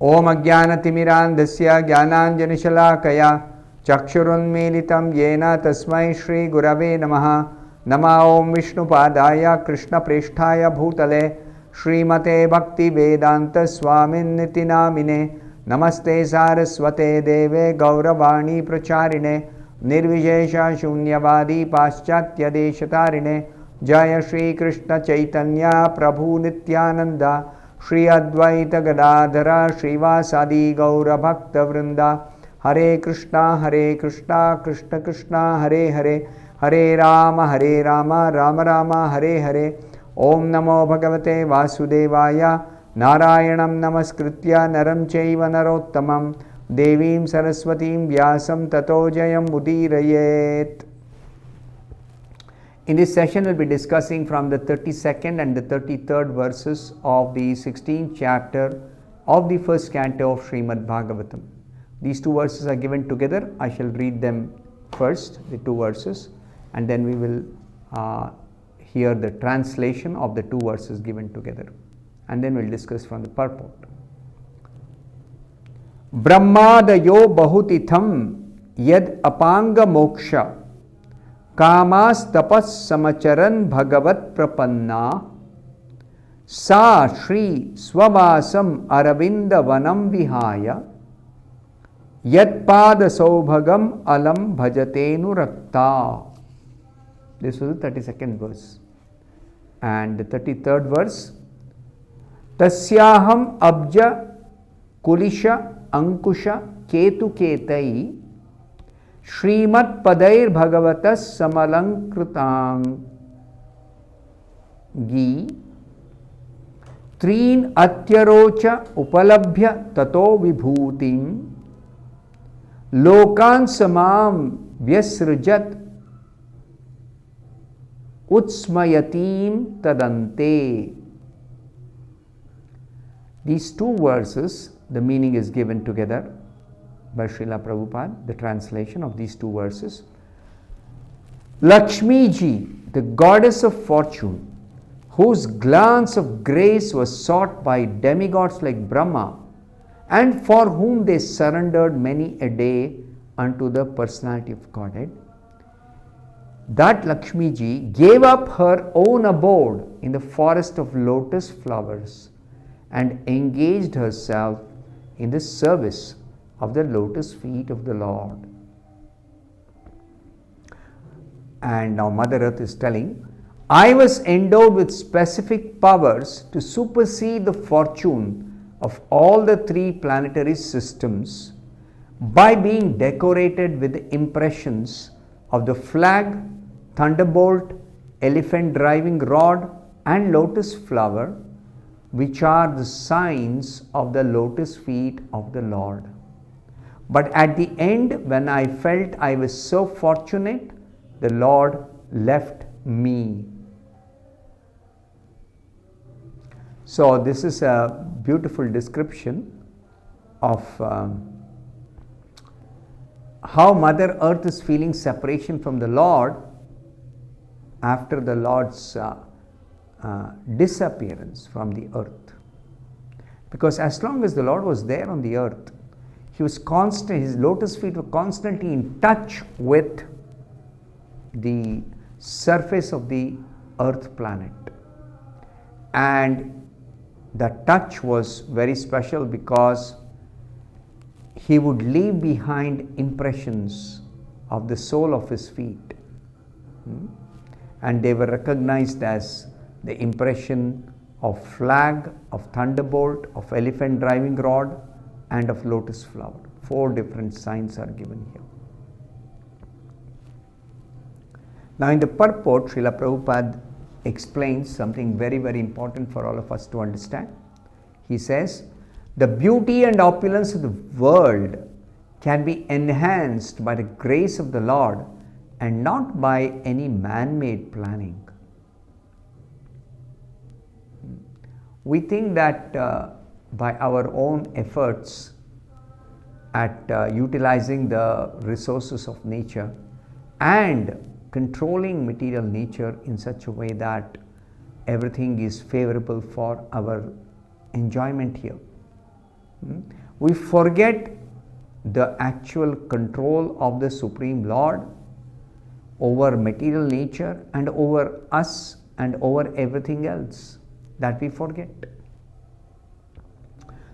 Om Ajnanatimirandhasya Jnananjanashalakaya Chakshurunmilitam Yena Tasmai Shri Gurave Namaha. Nama Om Vishnupadaya Krishna Presthaya Bhutale Srimate Bhaktivedanta Swamin Niti Namine. Namaste Saraswate Deve Gauravani Pracharine Nirvijesha Shunyavadi Paschatya Deshatarine. Jaya Shri Krishna Chaitanya Prabhu Nityananda Shri Advaita Gadadhara Srivasadi Gaura Bhakta Vrinda. Hare Krishna Krishna Krishna Hare Hare Hare Rama Rama Rama Hare Hare. Om Namo Bhagavate Vasudevaya. Narayanam Namaskritya Naram Chaiva Narottamam Devim Saraswatim Vyasam Tato Jayam Udirayet. In this session, we'll be discussing from the 32nd and the 33rd verses of the 16th chapter of the first canto of Srimad Bhagavatam. These two verses are given together. I shall read them first, the two verses, and then we will hear the translation of the two verses given together. And then we'll discuss from the purport. Brahmadayo bahutitham yad apanga moksha kamas tapas samacharan bhagavat prapanna sa shri swavasam aravinda vanam vihaya yat pada saubhagam alam bhajatenu rakta. This was the 32nd verse. And the 33rd verse. Tasyaham abja kulisha ankusha ketu ketai Srimat Padair Bhagavatas Samalankritangi Trin Atyarocha Upalabhya Tato Vibhutim Lokan Samam Vyasrajat Utsmayatim Tadante. These two verses, the meaning is given together by Srila Prabhupada, the translation of these two verses. Lakshmi ji, the goddess of fortune, whose glance of grace was sought by demigods like Brahma, and for whom they surrendered many a day unto the personality of Godhead, that Lakshmi ji gave up her own abode in the forest of lotus flowers and engaged herself in the service of the lotus feet of the Lord. And now Mother Earth is telling, I was endowed with specific powers to supersede the fortune of all the three planetary systems by being decorated with the impressions of the flag, thunderbolt, elephant driving rod and lotus flower, which are the signs of the lotus feet of the Lord. But at the end, when I felt I was so fortunate, the Lord left me. So this is a beautiful description of how Mother Earth is feeling separation from the Lord after the Lord's disappearance from the earth. Because as long as the Lord was there on the earth, he was constant, his lotus feet were constantly in touch with the surface of the earth planet. And the touch was very special because he would leave behind impressions of the sole of his feet. And they were recognized as the impression of flag, of thunderbolt, of elephant driving rod, and of lotus flower. 4 different signs are given here. Now in the purport, Srila Prabhupada explains something very, very important for all of us to understand. He says, the beauty and opulence of the world can be enhanced by the grace of the Lord and not by any man-made planning. We think that by our own efforts at utilizing the resources of nature and controlling material nature in such a way that everything is favorable for our enjoyment here. we forget the actual control of the Supreme Lord over material nature and over us and over everything else. That we forget.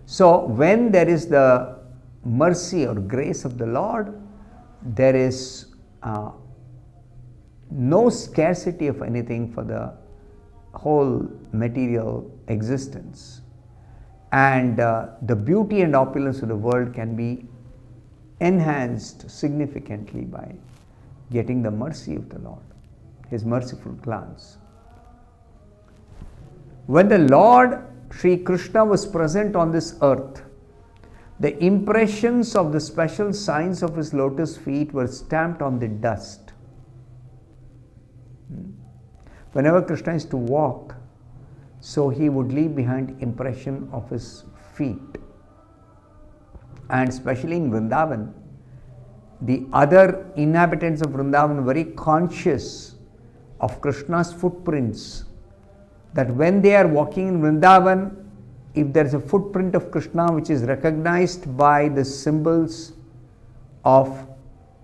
So, when there is the mercy or grace of the Lord, there is no scarcity of anything for the whole material existence, and the beauty and opulence of the world can be enhanced significantly by getting the mercy of the Lord, His merciful glance. When the Lord Sri Krishna was present on this earth, the impressions of the special signs of His lotus feet were stamped on the dust. Whenever Krishna is to walk, so He would leave behind impression of His feet. And especially in Vrindavan, the other inhabitants of Vrindavan were very conscious of Krishna's footprints, that when they are walking in Vrindavan, if there is a footprint of Krishna which is recognized by the symbols of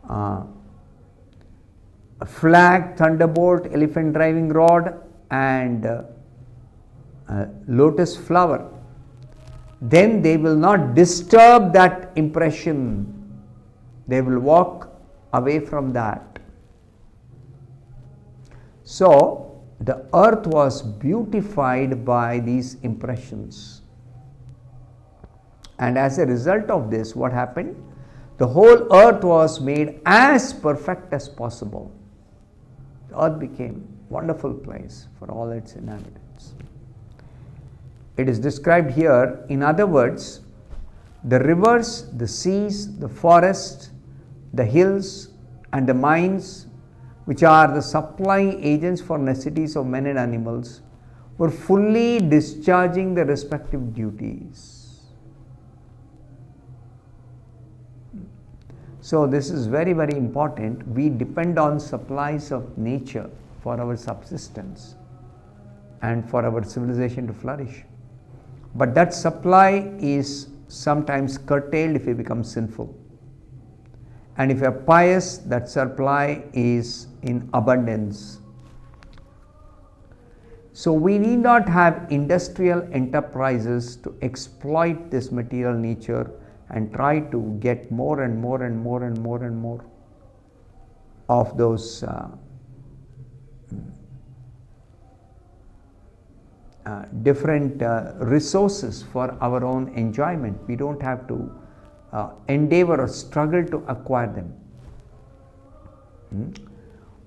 a flag, thunderbolt, elephant driving rod and lotus flower, then they will not disturb that impression. They will walk away from that. So, the earth was beautified by these impressions. And as a result of this, what happened? The whole earth was made as perfect as possible. The earth became a wonderful place for all its inhabitants. It is described here, in other words, the rivers, the seas, the forests, the hills and the mines, which are the supplying agents for necessities of men and animals, were fully discharging their respective duties. So this is very, very important. We depend on supplies of nature for our subsistence and for our civilization to flourish. But that supply is sometimes curtailed if we become sinful. And if we are pious, that supply is in abundance. So we need not have industrial enterprises to exploit this material nature and try to get more and more and more and more and more of those different resources for our own enjoyment. We don't have to endeavor or struggle to acquire them.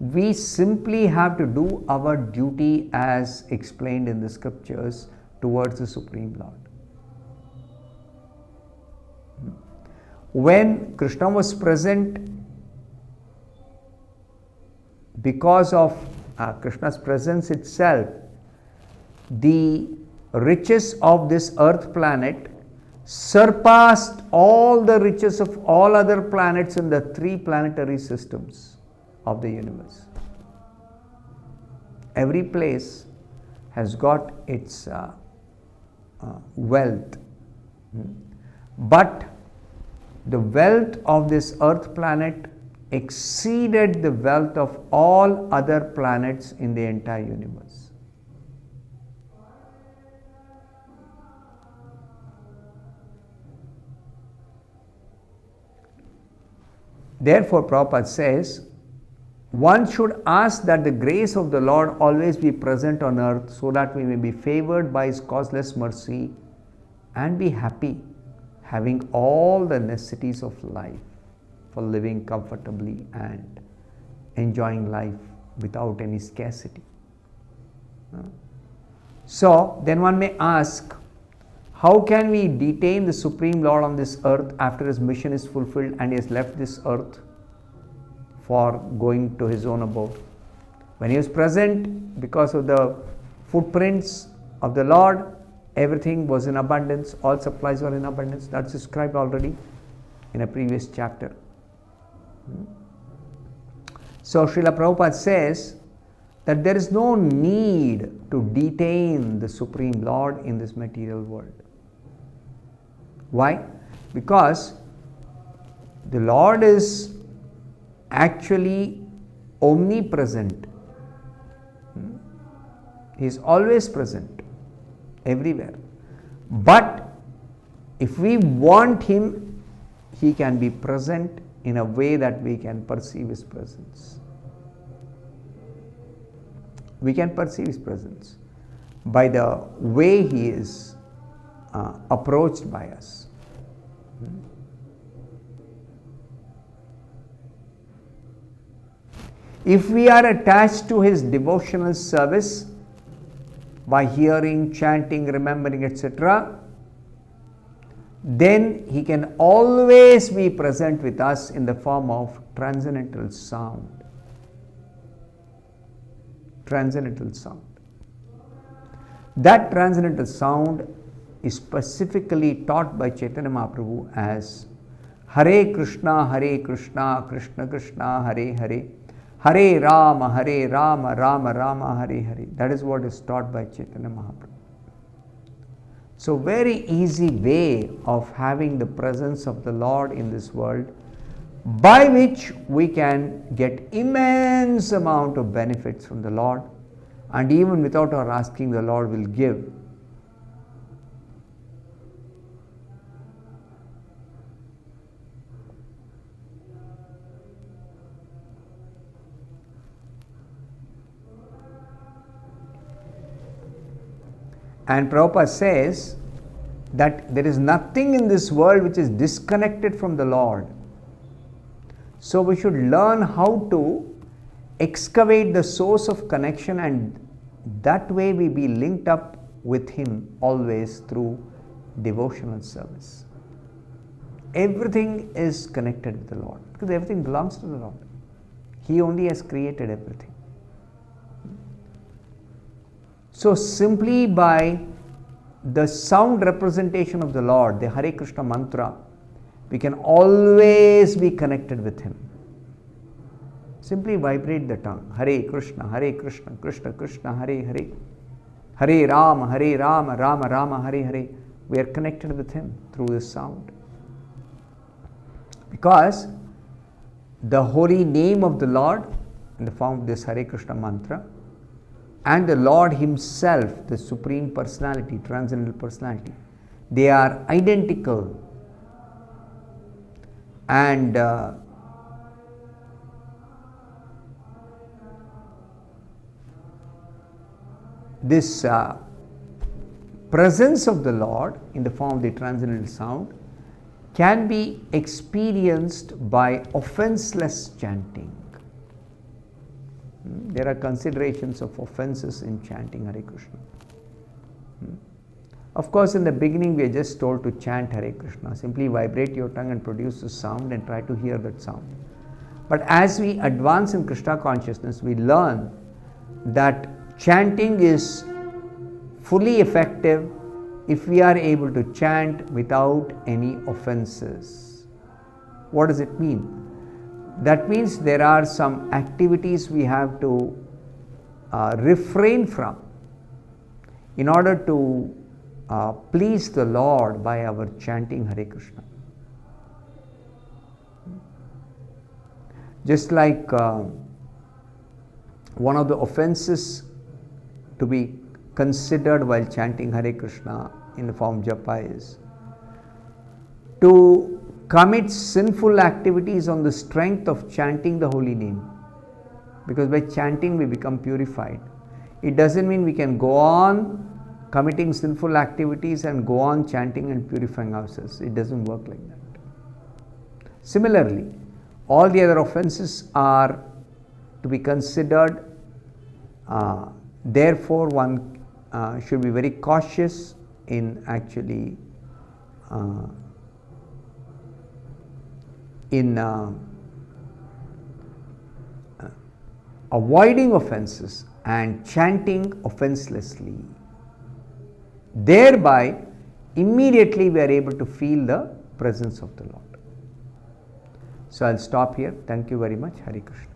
We simply have to do our duty as explained in the scriptures towards the Supreme Lord. When Krishna was present, because of Krishna's presence itself, the riches of this earth planet surpassed all the riches of all other planets in the three planetary systems of the universe. Every place has got its wealth, but the wealth of this earth planet exceeded the wealth of all other planets in the entire universe. Therefore, Prabhupada says, one should ask that the grace of the Lord always be present on earth so that we may be favored by His causeless mercy and be happy, having all the necessities of life for living comfortably and enjoying life without any scarcity. So, then one may ask, how can we detain the Supreme Lord on this earth after His mission is fulfilled and He has left this earth for going to His own abode? When He was present, because of the footprints of the Lord, everything was in abundance, all supplies were in abundance. That's described already in a previous chapter. So Srila Prabhupada says that there is no need to detain the Supreme Lord in this material world. Why? Because the Lord is actually omnipresent. He is always present, everywhere. But if we want Him, He can be present in a way that we can perceive His presence. We can perceive His presence by the way He is approached by us. If we are attached to His devotional service by hearing, chanting, remembering, etc., then He can always be present with us in the form of transcendental sound. Transcendental sound. That transcendental sound is specifically taught by Chaitanya Mahaprabhu as Hare Krishna, Krishna Krishna, Hare Hare, Hare Rama, Rama Rama, Hare Hare. That is what is taught by Chaitanya Mahaprabhu. So, very easy way of having the presence of the Lord in this world, by which we can get immense amount of benefits from the Lord, and even without our asking, the Lord will give. And Prabhupada says that there is nothing in this world which is disconnected from the Lord. So we should learn how to excavate the source of connection, and that way we be linked up with Him always through devotional service. Everything is connected with the Lord because everything belongs to the Lord. He only has created everything. So simply by the sound representation of the Lord, the Hare Krishna mantra, we can always be connected with Him. Simply vibrate the tongue. Hare Krishna, Krishna Krishna, Hare Hare. Hare Rama, Rama Rama, Hare Hare. We are connected with Him through this sound. Because the holy name of the Lord in the form of this Hare Krishna mantra, and the Lord Himself, the Supreme Personality, Transcendental Personality, they are identical. And this presence of the Lord in the form of the transcendental sound can be experienced by offenseless chanting. There are considerations of offenses in chanting Hare Krishna. Of course, in the beginning we are just told to chant Hare Krishna. Simply vibrate your tongue and produce a sound and try to hear that sound. But as we advance in Krishna consciousness, we learn that chanting is fully effective if we are able to chant without any offenses. What does it mean? That means there are some activities we have to refrain from in order to please the Lord by our chanting Hare Krishna. Just like one of the offenses to be considered while chanting Hare Krishna in the form japa is to commit sinful activities on the strength of chanting the holy name. Because by chanting we become purified. It doesn't mean we can go on committing sinful activities and go on chanting and purifying ourselves. It doesn't work like that. Similarly, all the other offenses are to be considered. Therefore, one should be very cautious in actually avoiding offenses and chanting offenselessly. Thereby, immediately we are able to feel the presence of the Lord. So I'll stop here. Thank you very much. Hare Krishna.